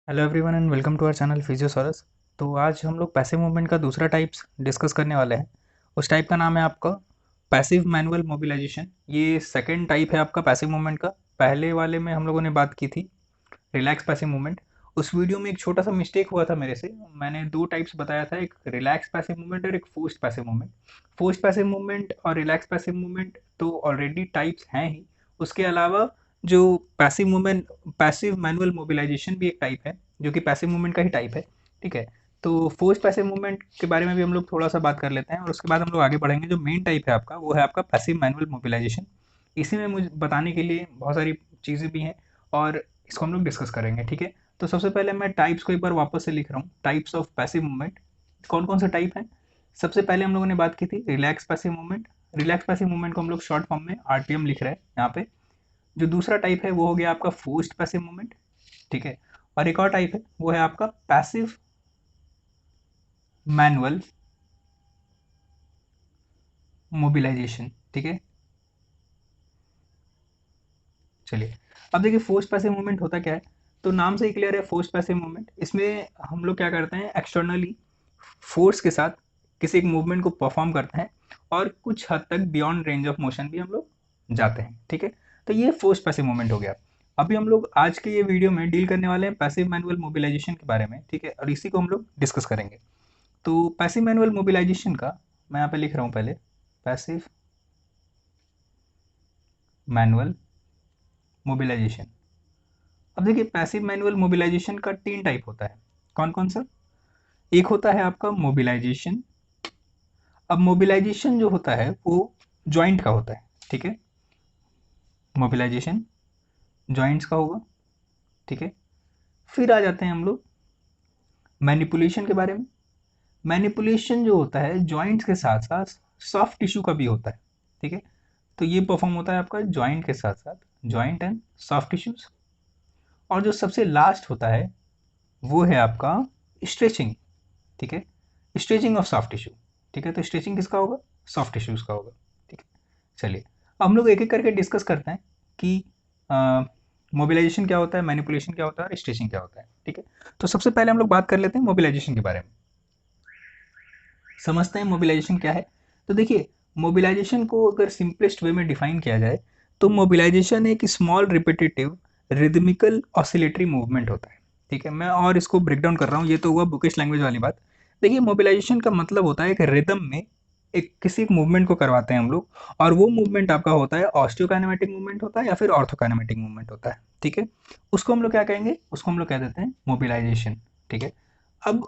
Hello everyone and welcome to our channel Physiosaurus. तो आज हम लोग पैसिव मूवमेंट का दूसरा टाइप्स डिस्कस करने वाले हैं। उस टाइप का नाम है आपका पैसिव मैनुअल मोबिलाइजेशन। ये सेकंड टाइप है आपका पैसिव मूवमेंट का। पहले वाले में हम लोगों ने बात की थी रिलैक्स पैसिव मूवमेंट। उस वीडियो में एक छोटा सा मिस्टेक हुआ था मेरे से। मैंने दो टाइप्स बताया था, एक रिलैक्स पैसिव मूवमेंट और एक forced passive movement. Forced passive movement और रिलैक्स पैसिव मूवमेंट तो ऑलरेडी टाइप्स हैं ही। उसके अलावा जो passive movement passive manual mobilisation भी एक टाइप है, जो कि पैसिव मूवमेंट का ही टाइप है। ठीक है, तो फोर्स्ड पैसिव मूवमेंट के बारे में भी हम लोग थोड़ा सा बात कर लेते हैं और उसके बाद हम लोग आगे बढ़ेंगे। जो मेन टाइप है आपका वो है आपका पैसिव मैनुअल मोबिलाइजेशन। इसी में मुझे बताने के लिए बहुत सारी चीज़ें भी हैं और इसको हम लोग डिस्कस करेंगे। ठीक है, तो सबसे पहले मैं टाइप्स को एक बार वापस से लिख रहा हूँ। टाइप्स ऑफ पैसिव मूवमेंट कौन कौन से टाइप हैं। सबसे पहले हम लोगों ने बात की थी relax passive movement. Relax passive movement को हम लोग शॉर्ट फॉर्म में आरपीएम लिख रहे हैं यहाँ पे। जो दूसरा टाइप है वो हो गया आपका फोर्स्ड पैसिव मूवमेंट। ठीक है, और एक और टाइप है वो है आपका पैसिव मैनुअल मोबिलाइजेशन। ठीक है, चलिए अब देखिए फोर्स्ड पैसिव मूवमेंट होता क्या है। तो नाम से ही क्लियर है, फोर्स्ड पैसिव मूवमेंट। इसमें हम लोग क्या करते हैं, एक्सटर्नली फोर्स के साथ किसी एक मूवमेंट को परफॉर्म करते हैं और कुछ हद तक बियॉन्ड रेंज ऑफ मोशन भी हम लोग जाते हैं। ठीक है, तो ये फोर्स्ड पैसिव मूवमेंट हो गया। अभी हम लोग आज के ये वीडियो में डील करने वाले हैं पैसिव मैनुअल मोबिलाइजेशन के बारे में। ठीक है, और इसी को हम लोग डिस्कस करेंगे। तो पैसिव मैनुअल मोबिलाइजेशन का मैं यहाँ पे लिख रहा हूँ पहले, पैसिव मैनुअल मोबिलाइजेशन। अब देखिए पैसिव मैनुअल मोबिलाइजेशन का तीन टाइप होता है। कौन कौन सा? एक होता है आपका मोबिलाइजेशन। अब मोबिलाइजेशन जो होता है वो जॉइंट का होता है। ठीक है, मोबिलाइजेशन जॉइंट्स का होगा। ठीक है, फिर आ जाते हैं हम लोग मैनिपुलेशन के बारे में। मैनिपुलेशन जो होता है जॉइंट्स के साथ साथ सॉफ्ट टिश्यू का भी होता है। ठीक है, तो ये परफॉर्म होता है आपका जॉइंट के साथ साथ जॉइंट एंड सॉफ्ट टिश्यूज। और जो सबसे लास्ट होता है वो है आपका स्ट्रेचिंग। ठीक है, स्ट्रेचिंग ऑफ सॉफ्ट टिश्यू। ठीक है, तो स्ट्रेचिंग किसका होगा? सॉफ्ट टिश्यूज का होगा। ठीक है, चलिए अब हम लोग एक एक करके डिस्कस करते हैं कि मोबिलाइजेशन क्या होता है, मैनिपुलेशन क्या होता है और स्ट्रेचिंग क्या होता है। ठीक है, तो सबसे पहले हम लोग बात कर लेते हैं मोबिलाइजेशन के बारे में। समझते हैं मोबिलाइजेशन क्या है। तो देखिए मोबिलाइजेशन को अगर सिंपलेस्ट वे में डिफाइन किया जाए तो मोबिलाइजेशन एक small repetitive rhythmical oscillatory movement होता है। ठीक है, मैं और इसको ब्रेक डाउन कर रहा हूँ, ये तो हुआ बुकिश लैंग्वेज वाली बात। देखिए मोबिलाइजेशन का मतलब होता है एक रिदम में एक किसी एक मूवमेंट को करवाते हैं हम लोग, और वो मूवमेंट आपका होता है ऑस्टियोकाइनेमेटिक मूवमेंट होता है या फिर ऑर्थोकाइनेमेटिक मूवमेंट होता है। ठीक है, उसको हम लोग क्या कहेंगे, उसको हम लोग कह देते हैं मोबिलाइजेशन। ठीक है, अब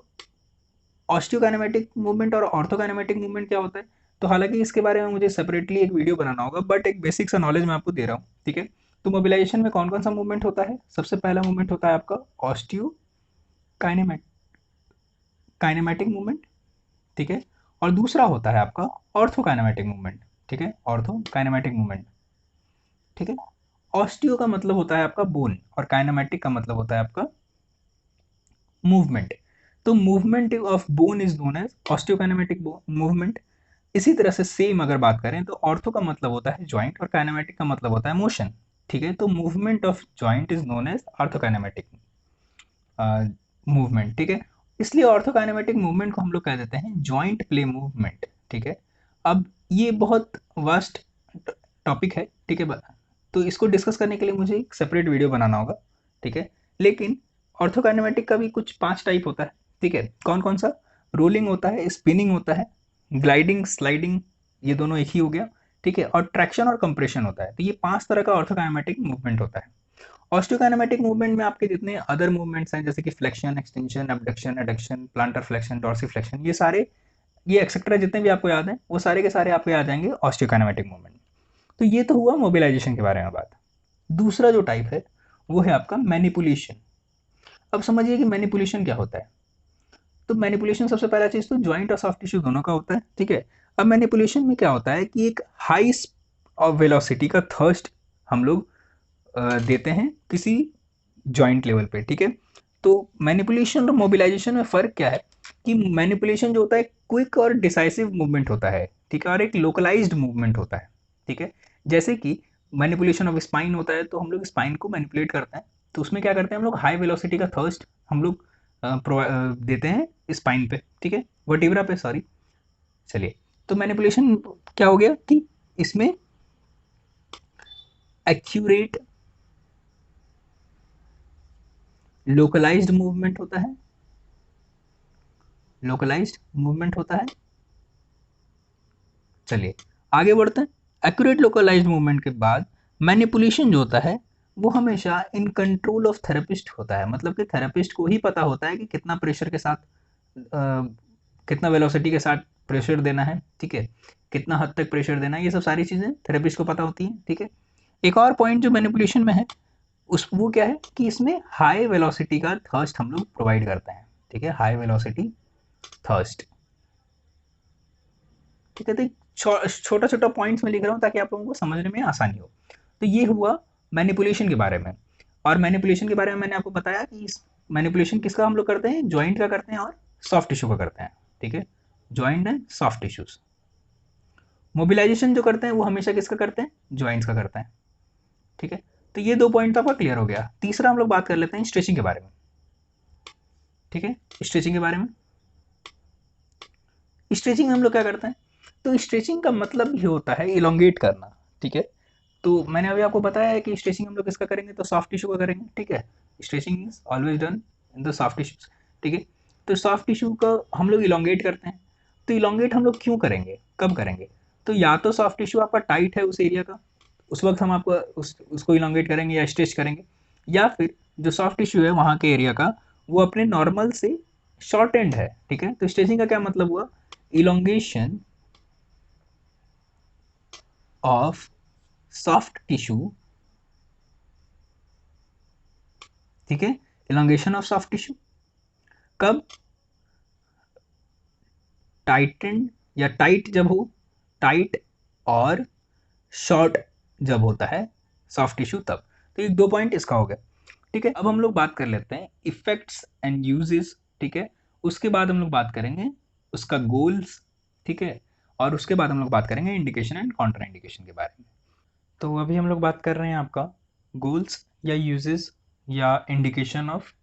ऑस्टियोकाइनेमेटिक मूवमेंट और ऑर्थोकाइनेमेटिक मूवमेंट क्या होता है, तो हालांकि इसके बारे में मुझे सेपरेटली एक वीडियो बनाना होगा, बट एक बेसिक सा नॉलेज मैं आपको दे रहा हूँ। ठीक है, तो मोबिलाइजेशन में कौन कौन सा मूवमेंट होता है? सबसे पहला मूवमेंट होता है आपका ऑस्टियो काइनेमेट काइनेमेटिक मूवमेंट। ठीक है, और दूसरा होता है आपका ऑर्थोकाइनेमेटिक मूवमेंट। ठीक है, ऑर्थोकाइनेमेटिक मूवमेंट। ठीक है, ऑस्टियो का मतलब होता है आपका बोन और काइनेमेटिक का मतलब होता है आपका मूवमेंट। तो movement of bone is known as osteokinematic movement. इसी तरह से सेम अगर बात करें तो ऑर्थो का मतलब होता है जॉइंट और काइनेमेटिक का मतलब होता है मोशन। ठीक है, तो movement of joint is known as arthrokinematic movement. ठीक है, इसलिए ऑर्थोकाइनेमेटिक मूवमेंट को हम लोग कह देते हैं जॉइंट प्ले मूवमेंट। ठीक है, अब ये बहुत वास्ट टॉपिक है। ठीक है, तो इसको डिस्कस करने के लिए मुझे एक सेपरेट वीडियो बनाना होगा। ठीक है, लेकिन ऑर्थोकाइनेमेटिक का भी कुछ 5 टाइप होता है। ठीक है, कौन कौन सा? रोलिंग होता है, स्पिनिंग होता है, ग्लाइडिंग स्लाइडिंग, ये दोनों एक ही हो गया। ठीक है, और ट्रैक्शन और कंप्रेशन होता है। तो ये 5 तरह का ऑर्थोकाइनेमेटिक मूवमेंट होता है। ऑस्टियोकाइनेमेटिक मूवमेंट में आपके जितने अदर मूवमेंट्स हैं जैसे कि flexion, extension, abduction, adduction, plantar flexion, dorsiflexion, ये सारे, ये एक्सेट्रा जितने भी आपको याद हैं वो सारे के सारे आपको याद जाएंगे ऑस्टियोकाइनेमेटिक मूवमेंट। तो ये तो हुआ मोबिलाइजेशन के बारे में बात। दूसरा जो टाइप है वो है आपका मैनिपुलेशन। अब समझिए कि मैनिपुलेशन क्या होता है। तो मैनिपुलेशन सबसे पहला चीज तो जॉइंट और सॉफ्ट टिश्यू दोनों का होता है। ठीक है, अब मैनिपुलेशन में क्या होता है कि एक हाई वेलोसिटी का थर्स्ट हम लोग देते हैं किसी जॉइंट लेवल पे। ठीक है, तो मैनिपुलेशन और मोबिलाइजेशन में फ़र्क क्या है कि मैनिपुलेशन जो होता है क्विक और डिसाइसिव मूवमेंट होता है। ठीक है, और एक लोकलाइज्ड मूवमेंट होता है। ठीक है, जैसे कि मैनिपुलेशन ऑफ स्पाइन होता है तो हम लोग स्पाइन को मैनिपुलेट करते हैं, तो उसमें क्या करते हैं हम लोग, हाई वेलोसिटी का थर्स्ट हम लोग देते हैं स्पाइन पे, ठीक है, वर्टिब्रा पे, सॉरी। चलिए, तो मैनिपुलेशन क्या हो गया कि इसमें एक्यूरेट लोकलाइज्ड मूवमेंट होता है, लोकलाइज्ड मूवमेंट होता है। चलिए आगे बढ़ते हैं। एक्यूरेट लोकलाइज्ड मूवमेंट के बाद मैनिपुलेशन जो होता है वो हमेशा इन कंट्रोल ऑफ थेरेपिस्ट होता है, मतलब कि थेरेपिस्ट को ही पता होता है कि कितना प्रेशर के साथ कितना वेलोसिटी के साथ प्रेशर देना है, ठीक है, कितना हद तक प्रेशर देना है, ये सब सारी चीज़ें थेरेपिस्ट को पता होती हैं, ठीक है। एक और पॉइंट जो मैनिपुलेशन में है उस वो क्या है कि इसमें हाई वेलोसिटी का थर्स्ट हम लोग प्रोवाइड करते हैं, ठीक है, हाई वेलोसिटी थर्स्ट, ठीक है। तो छोटा छोटा पॉइंट्स में लिख रहा हूँ ताकि आप लोगों को समझने में आसानी हो। तो ये हुआ मैनिपुलेशन के बारे में। और मैनिपुलेशन के बारे में मैंने आपको बताया कि इस मैनिपुलेशन किसका हम लोग करते हैं, जॉइंट का करते हैं और सॉफ्ट टिश्यू का करते हैं, ठीक है, joint and soft tissues. Mobilisation जो करते हैं वो हमेशा किसका करते हैं, जॉइंट्स का करते हैं, ठीक है। तो ये 2 पॉइंट तो आपका क्लियर हो गया। तीसरा हम लोग बात कर लेते हैं स्ट्रेचिंग के बारे में, ठीक है। स्ट्रेचिंग के बारे में, स्ट्रेचिंग में हम लोग क्या करते हैं, तो स्ट्रेचिंग का मतलब ही होता है इलोंगेट करना, ठीक है। तो मैंने अभी आपको बताया है कि स्ट्रेचिंग हम लोग किसका करेंगे, तो सॉफ्ट टिश्यू का करेंगे, ठीक है। Stretching is always done in the soft tissues, ठीक है। तो सॉफ्ट टिश्यू का हम लोग इलोंगेट करते हैं। तो इलोंगेट हम लोग क्यों करेंगे, कब करेंगे, तो या तो सॉफ्ट टिश्यू आपका टाइट है उस एरिया का, उस वक्त हम आपको उसको इलोंगेट करेंगे या स्ट्रेच करेंगे, या फिर जो सॉफ्ट टिश्यू है वहाँ के एरिया का वो अपने नॉर्मल से शॉर्ट एंड है, ठीक है। तो स्ट्रेचिंग का क्या मतलब हुआ, elongation of soft tissue, ठीक है, elongation of soft tissue कब, टाइटेंड या टाइट जब हो, टाइट और शॉर्ट जब होता है सॉफ्ट टिश्यू तब। तो ये 2 पॉइंट इसका हो गया, ठीक है। अब हम लोग बात कर लेते हैं इफेक्ट्स एंड यूजेस, ठीक है। उसके बाद हम लोग बात करेंगे उसका गोल्स, ठीक है, और उसके बाद हम लोग बात करेंगे इंडिकेशन एंड कॉन्ट्रा इंडिकेशन के बारे में। तो अभी हम लोग बात कर रहे हैं आपका गोल्स या यूजेस या इंडिकेशन ऑफ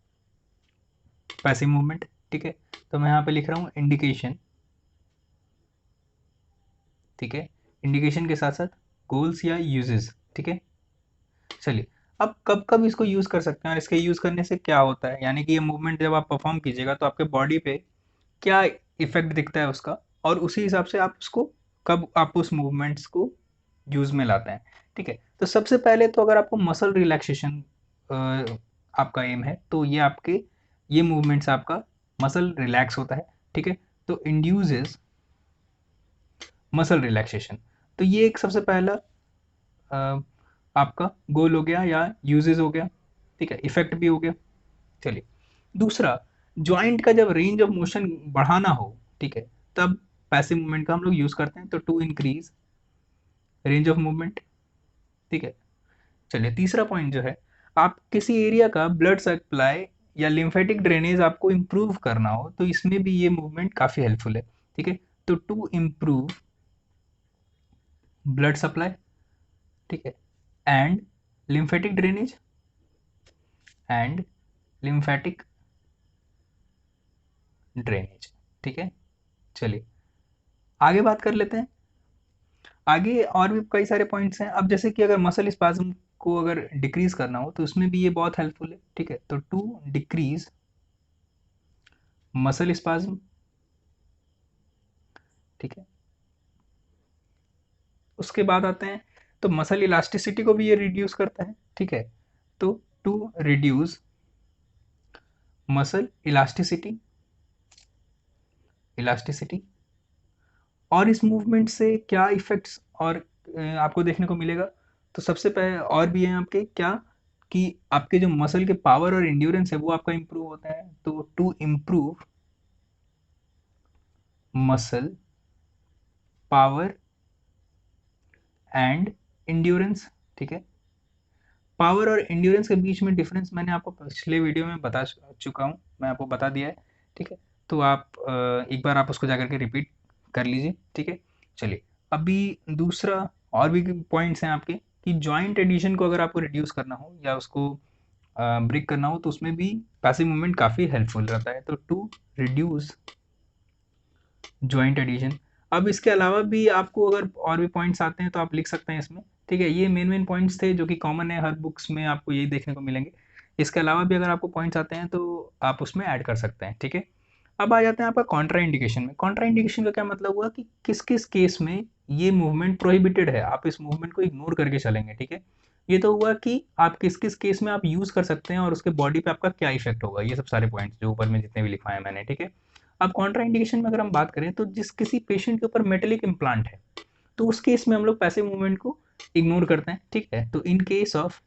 पैसिव मूवमेंट, ठीक है। तो मैं यहाँ पे लिख रहा हूँ इंडिकेशन, ठीक है, इंडिकेशन के साथ साथ गोल्स या यूजेस, ठीक है। चलिए, अब कब कब इसको यूज़ कर सकते हैं और इसके यूज़ करने से क्या होता है, यानी कि ये मूवमेंट जब आप परफॉर्म कीजिएगा तो आपके बॉडी पे क्या इफेक्ट दिखता है उसका, और उसी हिसाब से आप उसको कब आप उस मूवमेंट्स को यूज़ में लाते हैं, ठीक है। तो सबसे पहले तो अगर आपको मसल रिलैक्सेशन आपका एम है तो ये आपके ये मूवमेंट्स आपका मसल रिलैक्स होता है, ठीक है। तो इंड्यूसेस मसल रिलैक्सेशन, तो ये एक सबसे पहला अ, आपका गोल हो गया या यूजेस हो गया, ठीक है, इफेक्ट भी हो गया। चलिए, दूसरा, जॉइंट का जब रेंज ऑफ मोशन बढ़ाना हो, ठीक है, तब पैसिव मूवमेंट का हम लोग यूज़ करते हैं, तो to increase range of movement, ठीक है। चलिए, तीसरा पॉइंट जो है, आप किसी एरिया का ब्लड सप्लाई या लिम्फेटिक ड्रेनेज आपको इम्प्रूव करना हो तो इसमें भी ये मूवमेंट काफ़ी हेल्पफुल है, ठीक है। तो टू इम्प्रूव ब्लड सप्लाई, ठीक है, and lymphatic drainage and lymphatic drainage, ठीक है। चलिए आगे बात कर लेते हैं। आगे और भी कई सारे पॉइंट्स हैं। अब जैसे कि अगर मसल स्पाज्म को अगर डिक्रीज करना हो तो उसमें भी ये बहुत हेल्पफुल है, ठीक है। तो टू डिक्रीज मसल स्पाज्म, ठीक है। उसके बाद आते हैं तो मसल इलास्टिसिटी को भी ये रिड्यूस करता है, ठीक है। तो to reduce muscle elasticity, elasticity, और इस मूवमेंट से क्या इफेक्ट्स और आपको देखने को मिलेगा, तो सबसे पहले और भी हैं आपके क्या, कि आपके जो मसल के पावर और इंड्योरेंस है वो आपका इंप्रूव होता है। तो to improve muscle power and endurance, ठीक है। पावर और इंड्योरेंस के बीच में डिफरेंस मैंने आपको पिछले वीडियो में बता चुका हूँ, मैं आपको बता दिया है, ठीक है। तो आप एक बार आप उसको जाकर के रिपीट कर लीजिए, ठीक है। चलिए, अभी दूसरा और भी पॉइंट्स हैं आपके कि जॉइंट एडिशन को अगर आपको रिड्यूस करना हो या उसको ब्रेक करना हो तो उसमें भी पैसिव मूवमेंट काफ़ी हेल्पफुल रहता है। तो टू रिड्यूस जॉइंट एडिशन। अब इसके अलावा भी आपको अगर और भी पॉइंट्स आते हैं तो आप लिख सकते हैं इसमें, ठीक है। ये मेन पॉइंट्स थे जो कि कॉमन है, हर बुक्स में आपको यही देखने को मिलेंगे। इसके अलावा भी अगर आपको पॉइंट्स आते हैं तो आप उसमें ऐड कर सकते हैं, ठीक है। अब आ जाते हैं आपका कॉन्ट्रा इंडिकेशन में। कॉन्ट्रा इंडिकेशन का क्या मतलब हुआ कि किस किस केस में ये मूवमेंट प्रोहिबिटेड है, आप इस मूवमेंट को इग्नोर करके चलेंगे, ठीक है। ये तो हुआ कि आप किस किस केस में आप यूज़ कर सकते हैं और उसके बॉडी पे आपका क्या इफेक्ट होगा, ये सब सारे पॉइंट्स जो ऊपर में जितने भी लिखवाए हैं मैंने, ठीक है। अब कॉन्ट्रा इंडिकेशन में अगर हम बात करें तो जिस किसी पेशेंट के ऊपर मेटेलिक इम्प्लांट है तो उस केस में हम लोग पैसिव मूवमेंट को इग्नोर करते हैं, ठीक है। तो in case of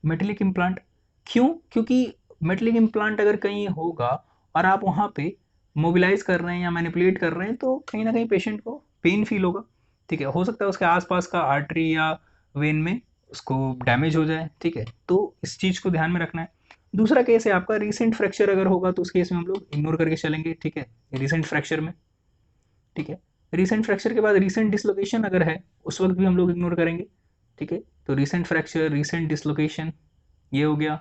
metallic implant, क्यों? क्योंकि मेटेलिक इम्प्लांट अगर कहीं होगा और आप वहाँ पे मोबिलाइज कर रहे हैं या मैनिपुलेट कर रहे हैं तो कहीं ना कहीं पेशेंट को पेन फील होगा, ठीक है। हो सकता है उसके आसपास का आर्टरी या वेन में उसको डैमेज हो जाए, ठीक है। तो इस चीज़ को ध्यान में रखना है। दूसरा केस है आपका रीसेंट फ्रैक्चर अगर होगा तो उस केस में हम लोग इग्नोर करके चलेंगे, ठीक है, रीसेंट फ्रैक्चर में, ठीक है। रीसेंट फ्रैक्चर के बाद रीसेंट डिसलोकेशन अगर है उस वक्त भी हम लोग इग्नोर करेंगे, ठीक है। तो रीसेंट फ्रैक्चर, रीसेंट डिसलोकेशन, ये हो गया।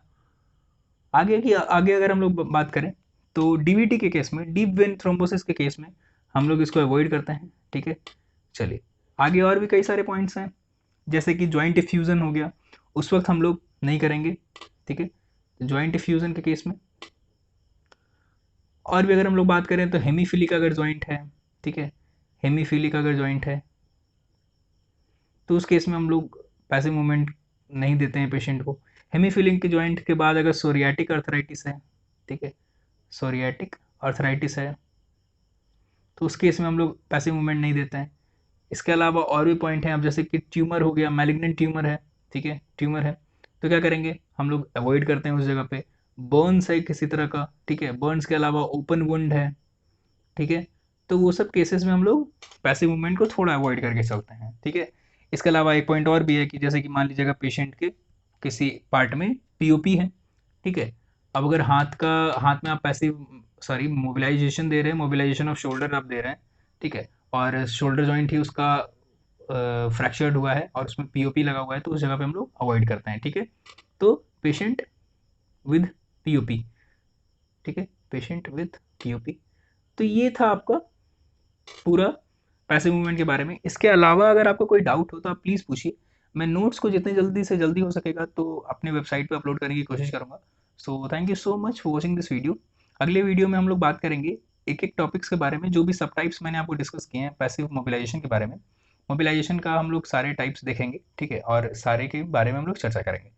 आगे अगर हम लोग बात करें तो डीवीटी के केस में, डीप वेन थ्रोम्बोसिस के केस में हम लोग इसको अवॉइड करते हैं, ठीक है। चलिए आगे और भी कई सारे पॉइंट्स हैं, जैसे कि जॉइंट इफ्यूजन हो गया, उस वक्त हम लोग नहीं करेंगे, ठीक है। जॉइंट इफ्यूजन के केस में और भी अगर हम लोग बात करें तो हेमीफिलिक अगर जॉइंट है, ठीक है, हेमीफिलिक अगर जॉइंट है तो उस केस में हम लोग पैसिव मूवमेंट नहीं देते हैं पेशेंट को। हेमीफिलिक के जॉइंट के बाद अगर सोरियाटिक अर्थराइटिस है, ठीक है, सोरियाटिक अर्थराइटिस है तो उस केस में हम लोग पैसिव मूवमेंट नहीं देते हैं। इसके अलावा और भी पॉइंट हैं, अब जैसे कि ट्यूमर हो गया, मैलिग्नेंट ट्यूमर है, ठीक है, ट्यूमर है तो क्या करेंगे हम लोग अवॉइड करते हैं उस जगह पे। बर्न्स है किसी तरह का, ठीक है, बर्न्स के अलावा ओपन वुंड है, ठीक है, तो वो सब केसेस में हम लोग पैसिव मूवमेंट को थोड़ा अवॉइड करके चलते हैं, ठीक है। इसके अलावा एक पॉइंट और भी है कि जैसे कि मान लीजिएगा पेशेंट के किसी पार्ट में पीओपी है, ठीक है। अब अगर हाथ में आप पैसिव सॉरी मोबिलाइजेशन दे रहे हैं, मोबिलाइजेशन ऑफ शोल्डर आप दे रहे हैं, ठीक है, और शोल्डर जॉइंट ही उसका फ्रैक्चर्ड हुआ है और उसमें पीओपी लगा हुआ है तो उस जगह पे हम लोग अवॉइड करते हैं, ठीक है। तो पेशेंट विद पीओपी, ठीक है, पेशेंट विद पीओपी। तो ये था आपका पूरा पैसिव मूवमेंट के बारे में। इसके अलावा अगर आपको कोई डाउट हो तो आप प्लीज़ पूछिए। मैं नोट्स को जितने जल्दी से जल्दी हो सकेगा तो अपने वेबसाइट पे अपलोड करने की कोशिश करूँगा। So thank you so much for watching this video. अगले वीडियो में हम लोग बात करेंगे एक एक टॉपिक्स के बारे में, जो भी सब टाइप्स मैंने आपको डिस्कस किए हैं पैसिव मोबिलाइजेशन के बारे में। मोबिलाइजेशन का हम लोग सारे टाइप्स देखेंगे, ठीक है, और सारे के बारे में हम लोग चर्चा करेंगे।